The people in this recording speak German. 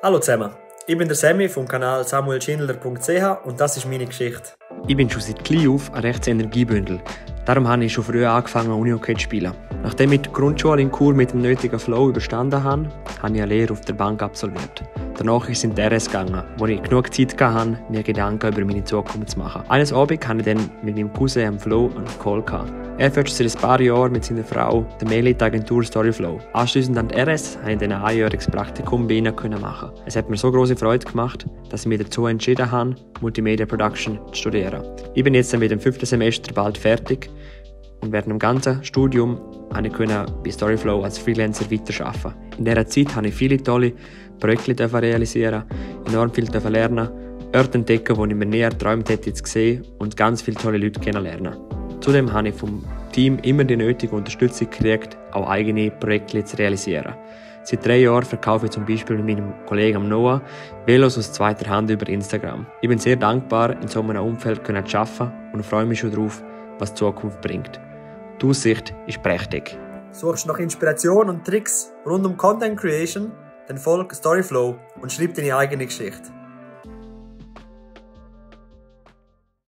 Hallo zusammen, ich bin der Sammy vom Kanal samuelschindler.ch und das ist meine Geschichte. Ich bin schon seit klein auf ein rechtes Energiebündel. Darum habe ich schon früh angefangen, Unihockey zu spielen. Nachdem ich die Grundschule in Chur mit dem nötigen Flow überstanden habe, habe ich eine Lehre auf der Bank absolviert. Danach ist es in die RS gegangen, wo ich genug Zeit hatte, mir Gedanken über meine Zukunft zu machen. Eines Abends hatte ich dann mit meinem Cousin am Flow einen Call. Er führt seit ein paar Jahren mit seiner Frau die Mail-Agentur Storyflow. Anschliessend an die RS konnte ich dann ein einjähriges Praktikum bei ihnen machen. Es hat mir so große Freude gemacht, dass ich mich dazu entschieden habe, Multimedia Production zu studieren. Ich bin jetzt dann mit dem 5. Semester bald fertig und während dem ganzen Studium konnte ich bei Storyflow als Freelancer weiterarbeiten. In dieser Zeit durfte ich viele tolle Projekte realisieren, enorm viel lernen, Orte entdecken, die ich mir näher geträumt hätte zu sehen und ganz viele tolle Leute kennenlernen. Zudem habe ich vom Team immer die nötige Unterstützung gekriegt, auch eigene Projekte zu realisieren. Seit 3 Jahren verkaufe ich zum Beispiel mit meinem Kollegen Noah Velos aus zweiter Hand über Instagram. Ich bin sehr dankbar, in so einem Umfeld zu arbeiten und freue mich schon darauf, was die Zukunft bringt. Die Aussicht ist prächtig. Suchst du nach Inspiration und Tricks rund um Content Creation? Dann folg Storyflow und schreib deine eigene Geschichte.